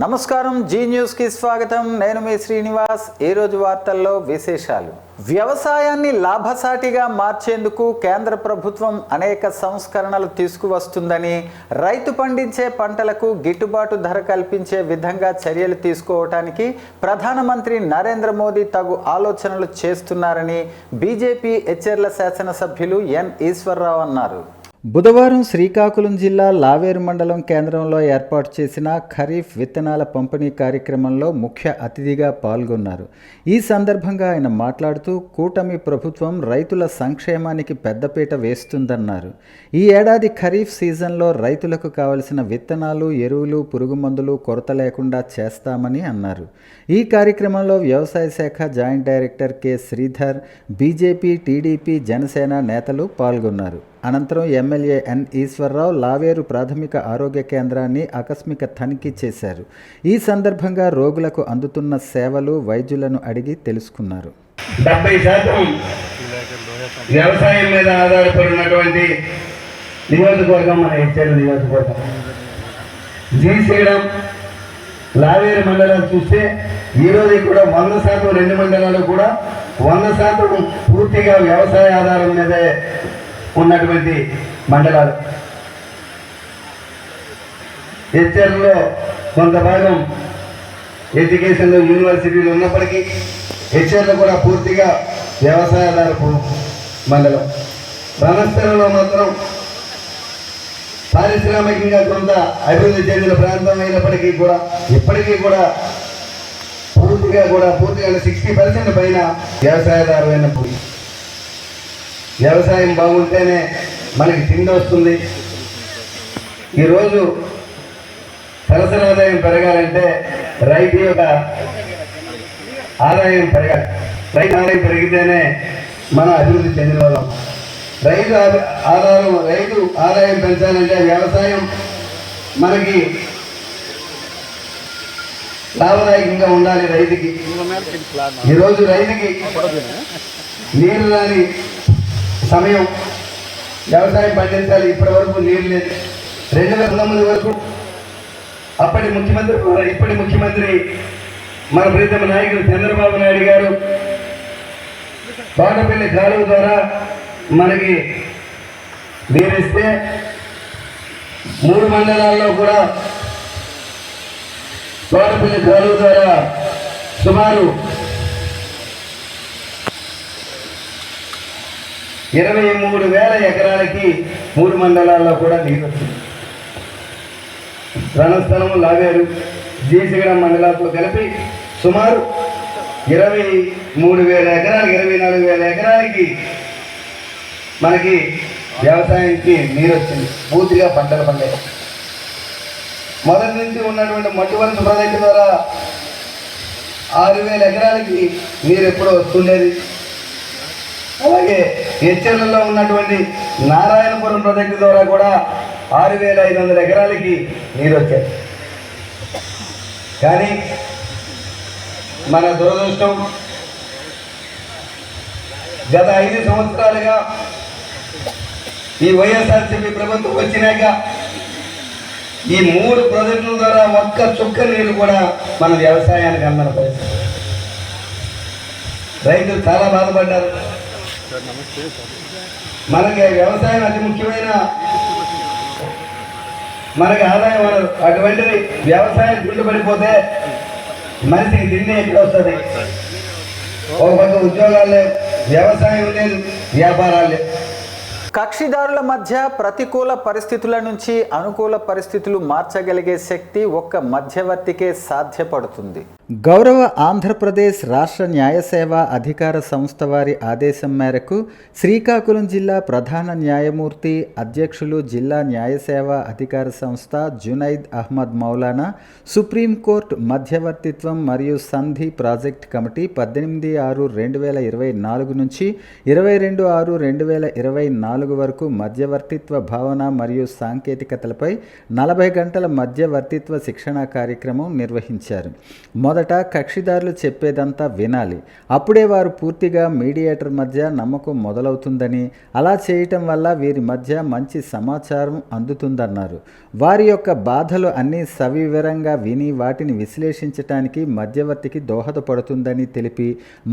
నమస్కారం, జీ న్యూస్కి స్వాగతం. నేను మీ శ్రీనివాస్. ఈరోజు వార్తల్లో విశేషాలు. వ్యవసాయాన్ని లాభసాటిగా మార్చేందుకు కేంద్ర ప్రభుత్వం అనేక సంస్కరణలు తీసుకువస్తుందని, రైతు పండించే పంటలకు గిట్టుబాటు ధర కల్పించే విధంగా చర్యలు తీసుకోవటానికి ప్రధానమంత్రి నరేంద్ర మోదీ తగు ఆలోచనలు చేస్తున్నారని బీజేపీ ఎచ్చెర్ల శాసనసభ్యులు ఎన్ ఈశ్వర్రావు అన్నారు. బుధవారం శ్రీకాకుళం జిల్లా లావేరు మండలం కేంద్రంలో ఏర్పాటు చేసిన ఖరీఫ్ విత్తనాల పంపిణీ కార్యక్రమంలో ముఖ్య అతిథిగా పాల్గొన్నారు. ఈ సందర్భంగా ఆయన మాట్లాడుతూ కూటమి ప్రభుత్వం రైతుల సంక్షేమానికి పెద్దపీట వేస్తుందన్నారు. ఈ ఏడాది ఖరీఫ్ సీజన్లో రైతులకు కావలసిన విత్తనాలు, ఎరువులు, పురుగుమందులు కొరత లేకుండా చేస్తామని అన్నారు. ఈ కార్యక్రమంలో వ్యవసాయ శాఖ joint director K Sridhar, BJP, TDP, Janasena నేతలు పాల్గొన్నారు. అనంతరం ఎమ్మెల్యే ఎన్ ఈశ్వర్రావు లావేరు ప్రాథమిక ఆరోగ్య కేంద్రాన్ని ఆకస్మిక తనిఖీ చేశారు. ఈ సందర్భంగా రోగులకు అందుతున్న సేవలు, వైద్యులను అడిగి తెలుసుకున్నారు. 70% వ్యవసాయం మీద ఆధారపడినటువంటి నియోజకవర్గం మన హెచ్ఎల్ నియోజకవర్గం. శ్రీశైలం లావేరు మండలాలు చూస్తే ఈరోజు కూడా 100% రెండు మండలాలు కూడా 100% పూర్తిగా వ్యవసాయ ఆధారం మీదే ఉన్నటువంటి మండలాలు. హెచ్ఆర్లో కొంత భాగం ఎడ్యుకేషన్లో యూనివర్సిటీలు ఉన్నప్పటికీ హెచ్ఆర్లో కూడా పూర్తిగా వ్యవసాయాధారపు మండలం. రణస్థలంలో మాత్రం పారిశ్రామికంగా కొంత అభివృద్ధి చెందిన ప్రాంతం అయినప్పటికీ కూడా ఇప్పటికీ కూడా పూర్తిగా 60% పైన వ్యవసాయదారులైన భూమి. వ్యవసాయం బాగుంటేనే మనకి తిండి వస్తుంది. ఈరోజు సరసన ఆదాయం పెరగాలంటే రైతు యొక్క ఆదాయం పెరగాలి. రైతు ఆదాయం పెరిగితేనే మనం అభివృద్ధి చెందిన వాళ్ళం. రైతు ఆదాయం పెంచాలంటే వ్యవసాయం మనకి లాభదాయకంగా ఉండాలి. రైతుకి ఈరోజు రైతుకి నీరు రాని సమయం, వ్యవసాయం పండించాలి. ఇప్పటి వరకు నీరు లేదు. 2019 వరకు ఇప్పటి ముఖ్యమంత్రి మన ప్రీతమ నాయకుడు చంద్రబాబు నాయుడు గారు తోటపల్లి కాలువ ద్వారా మనకి నీరిస్తే 3 మండలాల్లో కూడా తోటపల్లి కాలువ ద్వారా సుమారు 23,000 ఎకరాలకి 3 మండలాల్లో కూడా నీరు వచ్చింది. రణస్థలం, లావేరు, జీసిగడం మండలాలతో కలిపి సుమారు 23,000 ఎకరాలకి 24,000 ఎకరాలకి మనకి వ్యవసాయానికి నీరు వచ్చింది. పూర్తిగా పంటలు పండాయి. మొదటి నుంచి ఉన్నటువంటి మట్టువలస ప్రాజెక్టు ద్వారా 6,000 ఎకరాలకి నీరు ఎప్పుడో వస్తుండేది. అలాగే హెచ్ఎల్లలో ఉన్నటువంటి నారాయణపురం ప్రాజెక్టు ద్వారా కూడా 6,500 ఎకరాలకి నీరు వచ్చాయి. కానీ మన దురదృష్టం, గత 5 సంవత్సరాలుగా ఈ వైఎస్ఆర్సీపీ ప్రభుత్వం వచ్చినాక ఈ 3 ప్రాజెక్టుల ద్వారా ఒక్క చుక్క నీరు కూడా మన వ్యవసాయానికి అందన పరిస్థితి. రైతులు చాలా బాధపడ్డారు. మనకి వ్యవసాయం అతి ముఖ్యమైన మనకి ఆదాయం వనరు. అటువంటిది వ్యవసాయం గుండుపడిపోతే మనిషికి తిండి ఎక్కడ వస్తుంది? ఒక పక్క ఉద్యోగాలు లేవు, వ్యవసాయం లేదు, వ్యాపారాలు లేవు. కక్షిదారుల మధ్య ప్రతికూల పరిస్థితుల నుంచి అనుకూల పరిస్థితులు మార్చగలిగే శక్తి ఒక్క మధ్యవర్తికే సాధ్యపడుతుంది. గౌరవ ఆంధ్రప్రదేశ్ రాష్ట్ర న్యాయ సేవా అధికార సంస్థ వారి ఆదేశం మేరకు శ్రీకాకుళం జిల్లా ప్రధాన న్యాయమూర్తి, అధ్యక్షులు, జిల్లా న్యాయ సేవా అధికార సంస్థ జునైద్ అహ్మద్ మౌలానా, సుప్రీంకోర్టు మధ్యవర్తిత్వం మరియు సంధి ప్రాజెక్ట్ కమిటీ 18/6/2024 నుంచి 22/6/2024 వరకు మధ్యవర్తిత్వ భావన మరియు సాంకేతికతలపై 40 గంటల మధ్యవర్తిత్వ శిక్షణా కార్యక్రమం నిర్వహించారు. మొదట కక్షిదారులు చెప్పేదంతా వినాలి. అప్పుడే వారు పూర్తిగా మీడియేటర్ మధ్య నమ్మకం మొదలవుతుందని, అలా చేయటం వల్ల వీరి మధ్య మంచి సమాచారం అందుతుందన్నారు. వారి యొక్క బాధలు అన్నీ సవివరంగా విని వాటిని విశ్లేషించటానికి మధ్యవర్తికి దోహదపడుతుందని తెలిపి,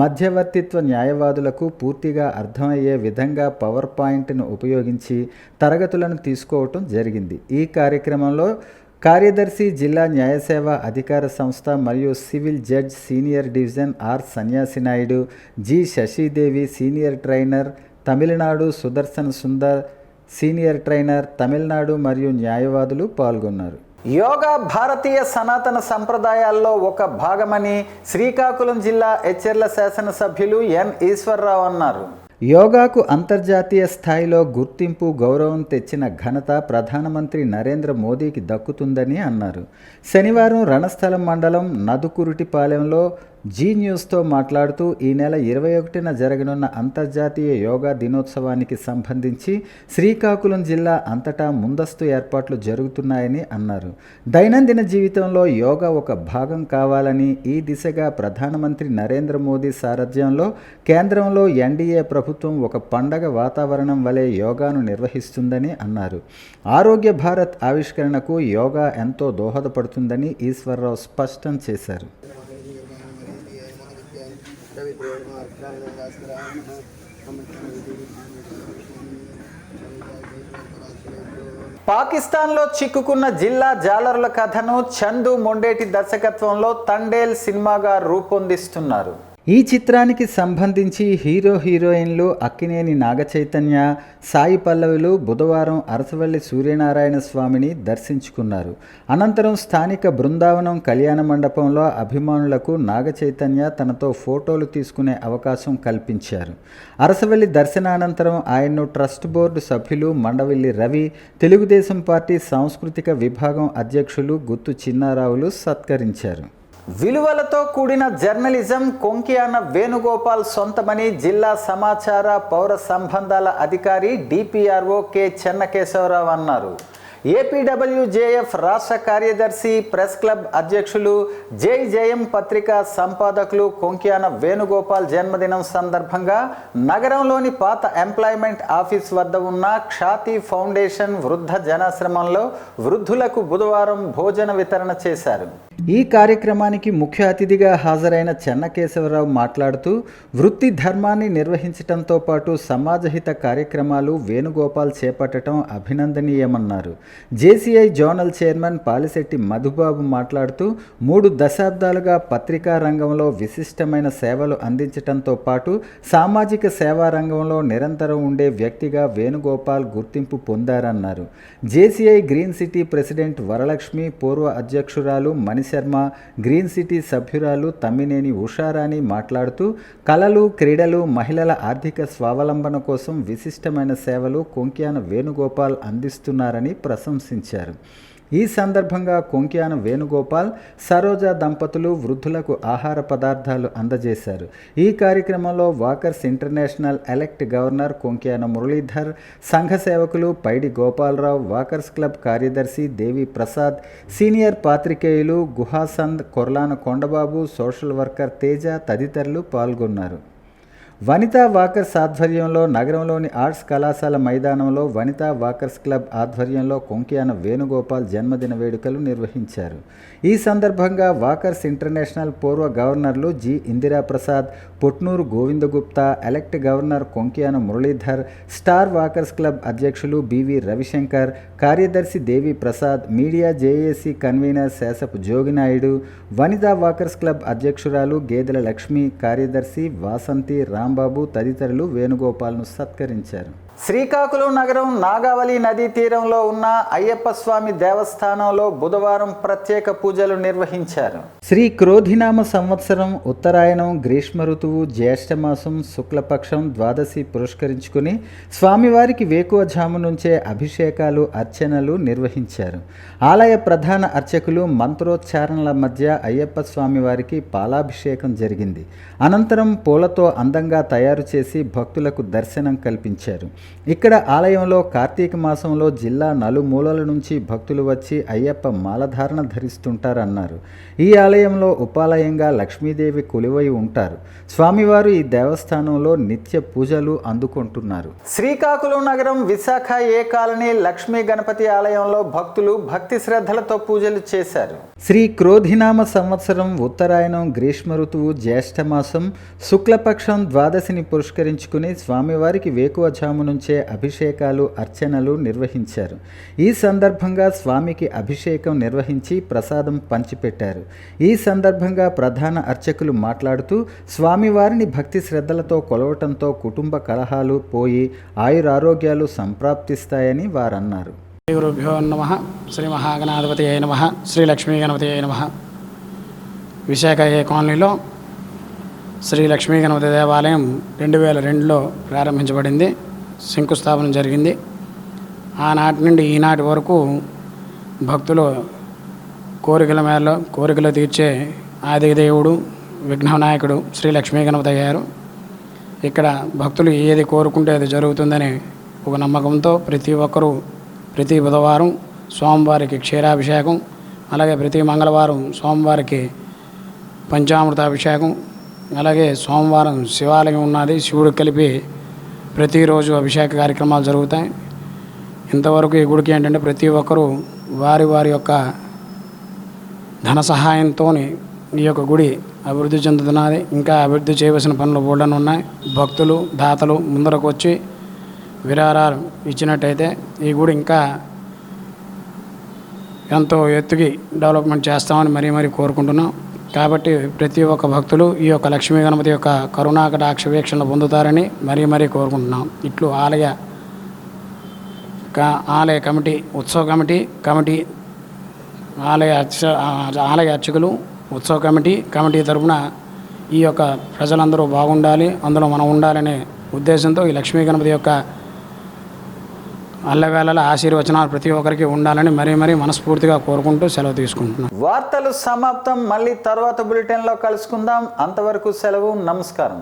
మధ్యవర్తిత్వ న్యాయవాదులకు పూర్తిగా అర్థమయ్యే విధంగా పవర్ పాయింట్ను ఉపయోగించి తరగతులను తీసుకోవటం జరిగింది. ఈ కార్యక్రమంలో కార్యదర్శి, జిల్లా న్యాయసేవ అధికార సంస్థ మరియు civil judge senior division R Sanyasi Naidu, G Sasidevi senior trainer Tamil Nadu, Sudarshan Sundar senior trainer Tamil Nadu మరియు న్యాయవాదులు పాల్గొన్నారు. యోగా భారతీయ సనాతన సంప్రదాయాల్లో ఒక భాగమని శ్రీకాకుళం జిల్లా ఎచ్చెర్ల శాసనసభ్యులు ఎన్ ఈశ్వర్రావు అన్నారు. యోగాకు అంతర్జాతీయ స్థాయిలో గుర్తింపు, గౌరవం తెచ్చిన ఘనత ప్రధానమంత్రి నరేంద్ర మోదీకి దక్కుతుందని అన్నారు. శనివారం రణస్థలం మండలం నదుకురుటిపాలెంలో జీ న్యూస్తో మాట్లాడుతూ ఈ నెల 21న జరగనున్న అంతర్జాతీయ యోగా దినోత్సవానికి సంబంధించి శ్రీకాకుళం జిల్లా అంతటా ముందస్తు ఏర్పాట్లు జరుగుతున్నాయని అన్నారు. దైనందిన జీవితంలో యోగా ఒక భాగం కావాలని, ఈ దిశగా ప్రధానమంత్రి నరేంద్ర మోదీ సారథ్యంలో కేంద్రంలో ఎన్డీఏ ప్రభుత్వం ఒక పండగ వాతావరణం వలె యోగాను నిర్వహిస్తుందని అన్నారు. ఆరోగ్య భారత్ ఆవిష్కరణకు యోగా ఎంతో దోహదపడుతుందని ఈశ్వర్రావు స్పష్టం చేశారు. పాకిస్తాన్లో చిక్కుకున్న జిల్లా జాలరుల కథను చందు మొండేటి దర్శకత్వంలో తండేల్ సినిమాగా రూపొందిస్తున్నారు. ఈ చిత్రానికి సంబంధించి హీరో, హీరోయిన్లు అక్కినేని నాగచైతన్య, సాయి పల్లవులు బుధవారం అరసవల్లి సూర్యనారాయణ స్వామిని దర్శించుకున్నారు. అనంతరం స్థానిక బృందావనం కళ్యాణ మండపంలో అభిమానులకు నాగచైతన్య తనతో ఫోటోలు తీసుకునే అవకాశం కల్పించారు. అరసవల్లి దర్శనానంతరం ఆయన్ను ట్రస్ట్ బోర్డు సభ్యులు మండవిల్లి రవి, తెలుగుదేశం పార్టీ సాంస్కృతిక విభాగం అధ్యక్షులు గుత్తు చిన్నారావులు సత్కరించారు. విలువలతో కూడిన జర్నలిజం కొంకియాన వేణుగోపాల్ సొంతమని జిల్లా సమాచార పౌర సంబంధాల అధికారి డిపిఆర్ఓ కె చెన్నకేశవరావు అన్నారు. ఏపీడబ్ల్యూజేఎఫ్ రాష్ట్ర కార్యదర్శి, ప్రెస్ క్లబ్ అధ్యక్షులు, జై జయం పత్రికా సంపాదకులు కొంకియాన వేణుగోపాల్ జన్మదినం సందర్భంగా నగరంలోని పాత ఎంప్లాయ్మెంట్ ఆఫీస్ వద్ద ఉన్న క్షాతి ఫౌండేషన్ వృద్ధ జనాశ్రమంలో వృద్ధులకు బుధవారం భోజన వితరణ చేశారు. ఈ కార్యక్రమానికి ముఖ్య అతిథిగా హాజరైన చెన్నకేశవరావు మాట్లాడుతూ, వృత్తి ధర్మాన్ని నిర్వహించడంతో పాటు సమాజహిత కార్యక్రమాలు వేణుగోపాల్ చేపట్టడం అభినందనీయమన్నారు. JCI zonal chairman Palisetti Madhubabu మాట్లాడుతూ, 3 దశాబ్దాలుగా పత్రికా రంగంలో విశిష్టమైన సేవలు అందించడంతో పాటు సామాజిక సేవా రంగంలో నిరంతరం ఉండే వ్యక్తిగా వేణుగోపాల్ గుర్తింపు పొందారన్నారు. JCI green city president Varalakshmi, పూర్వ అధ్యక్షురాలు మణిశర్మ, గ్రీన్ సిటీ సభ్యురాలు తమ్మినేని ఉషారాణి మాట్లాడుతూ, కళలు, క్రీడలు, మహిళల ఆర్థిక స్వావలంబన కోసం విశిష్టమైన సేవలు కొంకియాన వేణుగోపాల్ అందిస్తున్నారని ప్రశంసించారు. ఈ సందర్భంగా కొంకియాన వేణుగోపాల్, సరోజ దంపతులు వృద్ధులకు ఆహార పదార్థాలు అందజేశారు. ఈ కార్యక్రమంలో walkers international elect governor Konkiyana Muralidhar, సంఘ సేవకులు పైడి గోపాలరావు, వాకర్స్ క్లబ్ కార్యదర్శి దేవి ప్రసాద్, సీనియర్ పాత్రికేయులు గుహాసంద్, కొర్లాన కొండబాబు, సోషల్ వర్కర్ తేజ తదితరులు పాల్గొన్నారు. వనితా వాకర్స్ ఆధ్వర్యంలో నగరంలోని ఆర్ట్స్ కళాశాల మైదానంలో వనితా వాకర్స్ క్లబ్ ఆధ్వర్యంలో కొంకియాన వేణుగోపాల్ జన్మదిన వేడుకలు నిర్వహించారు. ఈ సందర్భంగా వాకర్స్ ఇంటర్నేషనల్ పూర్వ గవర్నర్లు G Indiraprasad, Potnuru Govindagupta, elect governor Konkiyana Muralidhar, star walkers club అధ్యక్షులు బివి రవిశంకర్, కార్యదర్శి Devi Prasad, media JAC convener Seshapu Joginaidu, Vanitha walkers club అధ్యక్షురాలు గేదెల లక్ష్మి, కార్యదర్శి వాసంతి, రాంబాబు తదితరులు వేణుగోపాల్ను సత్కరించారు. శ్రీకాకుళం నగరం నాగావళి నదీ తీరంలో ఉన్న అయ్యప్ప స్వామి దేవస్థానంలో బుధవారం ప్రత్యేక పూజలు నిర్వహించారు. శ్రీ క్రోధినామ సంవత్సరం ఉత్తరాయణం, గ్రీష్మ ఋతువు, జ్యేష్ఠమాసం, శుక్లపక్షం ద్వాదశి పురస్కరించుకుని స్వామివారికి వేకువజాము నుంచే అభిషేకాలు, అర్చనలు నిర్వహించారు. ఆలయ ప్రధాన అర్చకులు మంత్రోచ్చారణల మధ్య అయ్యప్ప స్వామివారికి పాలాభిషేకం జరిగింది. అనంతరం పూలతో అందంగా తయారు చేసి భక్తులకు దర్శనం కల్పించారు. ఇక్కడ ఆలయంలో కార్తీక మాసంలో జిల్లా నలుమూలల నుంచి భక్తులు వచ్చి అయ్యప్ప మాలధారణ ధరిస్తుంటారన్నారు. ఈ ఆలయంలో ఉపాలయంగా లక్ష్మీదేవి కొలువై ఉంటారు. స్వామివారు ఈ దేవస్థానంలో నిత్య పూజలు అందుకుంటున్నారు. శ్రీకాకుళం నగరం విశాఖ ఏ కాలనీ లక్ష్మీ గణపతి ఆలయంలో భక్తులు భక్తి శ్రద్ధలతో పూజలు చేశారు. శ్రీ క్రోధినామ సంవత్సరం ఉత్తరాయణం గ్రీష్మ ఋతువు జ్యేష్ఠమాసం శుక్లపక్షం ద్వాదశిని పురస్కరించుకుని స్వామివారికి వేకువజాము నుంచే అభిషేకాలు అర్చనలు నిర్వహించారు. ఈ సందర్భంగా స్వామికి అభిషేకం నిర్వహించి ప్రసాదం పంచిపెట్టారు. ఈ సందర్భంగా ప్రధాన అర్చకులు మాట్లాడుతూ స్వామివారిని భక్తి శ్రద్ధలతో కొలవటంతో కుటుంబ కలహాలు పోయి ఆయురారోగ్యాలు సంప్రాప్తిస్తాయని వారన్నారు. శ్రీ గురుభ్యో నమః. శ్రీ మహాగణాధిపతి అయి నమః. శ్రీ లక్ష్మీ గణపతి అయి నమః. విశాఖ ఏ కాలనీలో శ్రీ లక్ష్మీ గణపతి దేవాలయం 2002లో ప్రారంభించబడింది. శంకుస్థాపన జరిగింది. ఆనాటి నుండి ఈనాటి వరకు భక్తులు కోరికలు తీర్చే ఆదిదేవుడు విఘ్ననాయకుడు శ్రీ లక్ష్మీ గణపతి అయ్యారు. ఇక్కడ భక్తులు ఏది కోరుకుంటే అది జరుగుతుందని ఒక నమ్మకంతో ప్రతి ఒక్కరూ ప్రతి బుధవారం స్వామివారికి క్షీరాభిషేకం, అలాగే ప్రతి మంగళవారం స్వామివారికి పంచామృతాభిషేకం, అలాగే సోమవారం శివాలయం ఉన్నది, శివుడికి కలిపి ప్రతిరోజు అభిషేక కార్యక్రమాలు జరుగుతాయి. ఇంతవరకు ఈ గుడికి ఏంటంటే ప్రతి ఒక్కరూ వారి వారి యొక్క ధన సహాయంతో ఈ యొక్క గుడి అభివృద్ధి చెందుతున్నది. ఇంకా అభివృద్ధి చేయవలసిన పనులు బోల్డన్ ఉన్నాయి. భక్తులు దాతలు ముందరకు వచ్చి విరాళాలు ఇచ్చినట్టయితే ఈ గుడి ఇంకా ఎంతో ఎత్తుకి డెవలప్మెంట్ చేస్తామని మరీ కోరుకుంటున్నాం. కాబట్టి ప్రతి ఒక్క భక్తులు ఈ యొక్క లక్ష్మీ గణపతి యొక్క కరుణాకటాక్ష వీక్షణ పొందుతారని మరీ కోరుకుంటున్నాం. ఇట్లు ఆలయ కమిటీ, ఉత్సవ కమిటీ ఆలయ అర్చకులు, ఉత్సవ కమిటీ తరఫున ఈ యొక్క ప్రజలందరూ బాగుండాలి, అందులో మనం ఉండాలనే ఉద్దేశంతో ఈ లక్ష్మీ గణపతి యొక్క అల్లవేళల ఆశీర్వచనాలు ప్రతి ఒక్కరికి ఉండాలని మరీ మనస్ఫూర్తిగా కోరుకుంటూ సెలవు తీసుకుంటున్నాం. వార్తలు సమాప్తం. మళ్ళీ తర్వాత బులెటిన్లో కలుసుకుందాం. అంతవరకు సెలవు. నమస్కారం.